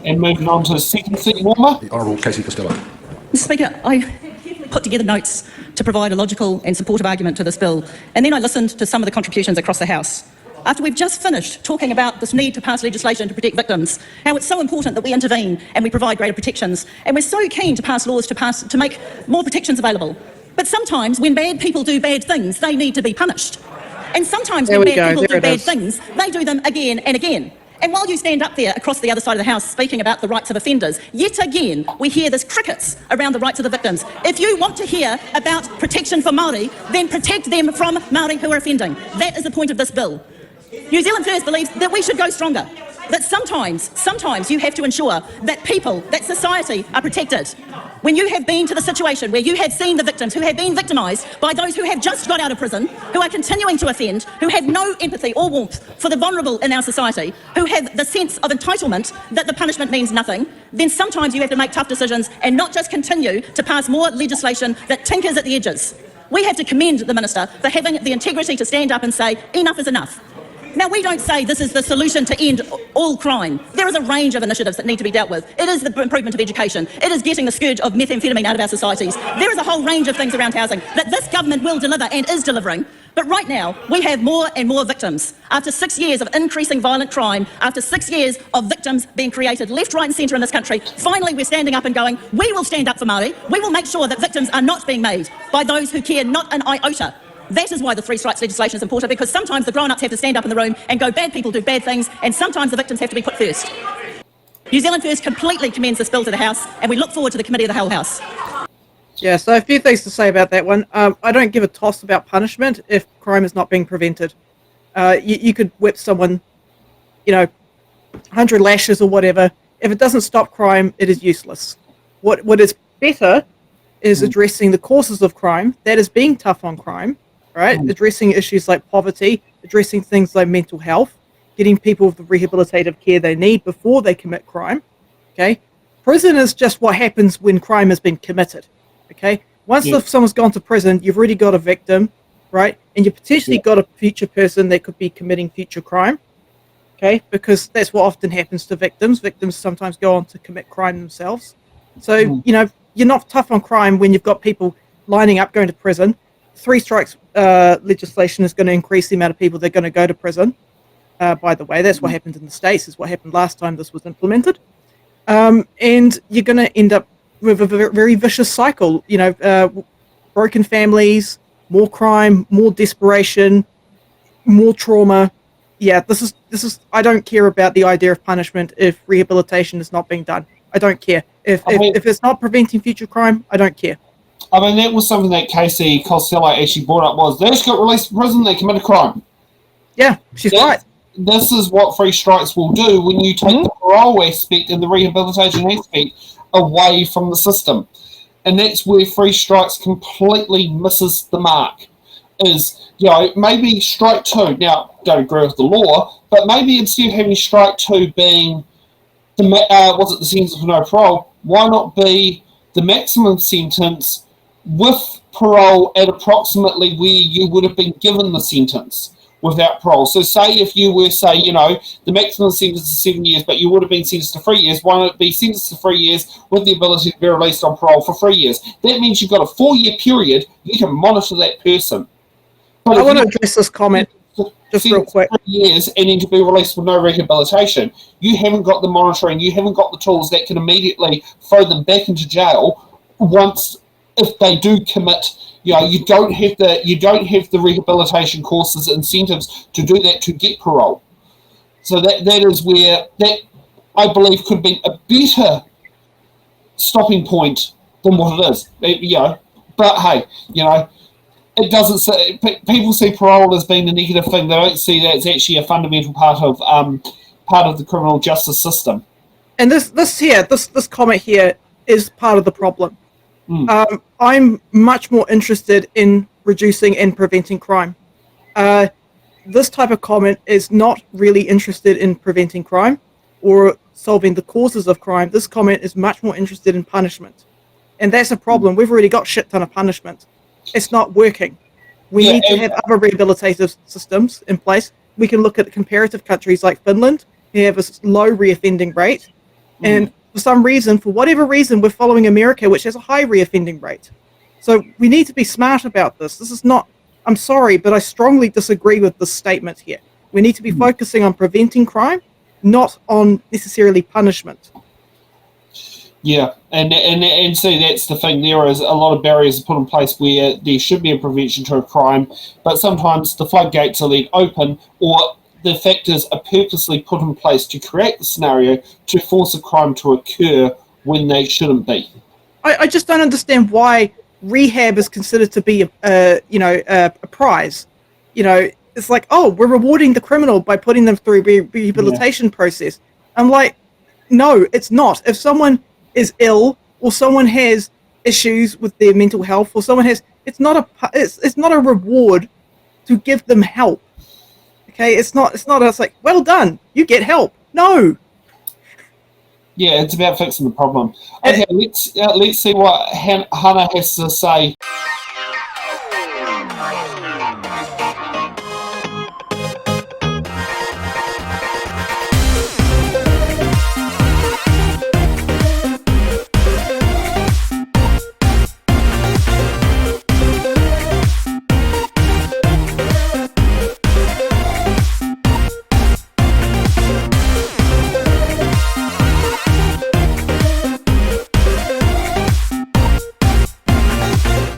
And moving on to the second seat warmer. The Honourable Casey Costello. Mr. Speaker, I put together notes to provide a logical and supportive argument to this bill, and then I listened to some of the contributions across the House. After we've just finished talking about this need to pass legislation to protect victims, how it's so important that we intervene and we provide greater protections, and we're so keen to pass laws to make more protections available. But sometimes when bad people do bad things, they need to be punished. And sometimes when bad people do bad things, they do them again and again. And while you stand up there across the other side of the House speaking about the rights of offenders, yet again we hear this crickets around the rights of the victims. If you want to hear about protection for Māori, then protect them from Māori who are offending. That is the point of this bill. New Zealand First believes that we should go stronger, that sometimes you have to ensure that people, that society are protected. When you have been to the situation where you have seen the victims who have been victimised by those who have just got out of prison, who are continuing to offend, who have no empathy or warmth for the vulnerable in our society, who have the sense of entitlement that the punishment means nothing, then sometimes you have to make tough decisions and not just continue to pass more legislation that tinkers at the edges. We have to commend the Minister for having the integrity to stand up and say, enough is enough. Now, we don't say this is the solution to end all crime. There is a range of initiatives that need to be dealt with. It is the improvement of education. It is getting the scourge of methamphetamine out of our societies. There is a whole range of things around housing that this government will deliver and is delivering. But right now, we have more and more victims. After 6 years of increasing violent crime, after 6 years of victims being created left, right and centre in this country, finally we're standing up and going, we will stand up for Māori. We will make sure that victims are not being made by those who care not an iota. That is why the Three Strikes legislation is important, because sometimes the grown-ups have to stand up in the room and go, bad people do bad things, and sometimes the victims have to be put first. New Zealand First completely commends this bill to the House, and we look forward to the committee of the whole House. Yeah, so a few things to say about that one. I don't give a toss about punishment if crime is not being prevented. You could whip someone, 100 lashes or whatever. If it doesn't stop crime, it is useless. What is better is addressing the causes of crime, that is being tough on crime, right? Addressing issues like poverty, addressing things like mental health, getting people the rehabilitative care they need before they commit crime, okay? Prison is just what happens when crime has been committed, okay? Once someone's gone to prison, you've already got a victim, right? And you've potentially got a future person that could be committing future crime, okay? Because that's what often happens to victims. Victims sometimes go on to commit crime themselves. So, you're not tough on crime when you've got people lining up going to prison. Three Strikes legislation is going to increase the amount of people that are going to go to prison. By the way, that's what happened in the States, is what happened last time this was implemented. And you're going to end up with a very vicious cycle, broken families, more crime, more desperation, more trauma. Yeah, this is I don't care about the idea of punishment if rehabilitation is not being done. I don't care. If it's not preventing future crime, I don't care. I mean, that was something that Casey Costello actually brought up, was they just got released from prison, they commit a crime. Yeah, she's right. This is what Three Strikes will do when you take the parole aspect and the rehabilitation aspect away from the system. And that's where Three Strikes completely misses the mark. Is, maybe strike two, now, don't agree with the law, but maybe instead of having strike two being the sentence for no parole, why not be the maximum sentence with parole at approximately where you would have been given the sentence without parole? So say if you were, the maximum sentence is 7 years, but you would have been sentenced to 3 years, why not be sentenced to 3 years with the ability to be released on parole for 3 years? That means you've got a 4-year period, you can monitor that person. But I want to address this comment just real quick. 3 years and then to be released with no rehabilitation, you haven't got the monitoring, you haven't got the tools that can immediately throw them back into jail once, if they do commit. You don't have the rehabilitation courses, incentives to do that, to get parole. So that is where that, I believe, could be a better stopping point than what it is. But hey, it doesn't say, people see parole as being a negative thing. They don't see that it's actually a fundamental part of the criminal justice system. And this comment here is part of the problem. I'm much more interested in reducing and preventing crime. This type of comment is not really interested in preventing crime or solving the causes of crime. This comment is much more interested in punishment. And that's a problem. We've already got shit ton of punishment. It's not working. We need to have other rehabilitative systems in place. We can look at comparative countries like Finland, who have a low reoffending rate, And for some reason, for whatever reason, we're following America, which has a high reoffending rate. So we need to be smart about this. This is not, I'm sorry, but I strongly disagree with this statement here. We need to be focusing on preventing crime, not on necessarily punishment. Yeah, and see, that's the thing. There is a lot of barriers put in place where there should be a prevention to a crime, but sometimes the floodgates are let open, or the factors are purposely put in place to create the scenario to force a crime to occur when they shouldn't be. I just don't understand why rehab is considered to be a prize. It's like, oh, we're rewarding the criminal by putting them through a rehabilitation process. I'm like, no, it's not. If someone is ill or someone has issues with their mental health or someone has, it's not a reward to give them help. Okay, it's like, well done, you get help. No. Yeah, it's about fixing the problem. Okay, let's see what Hannah has to say.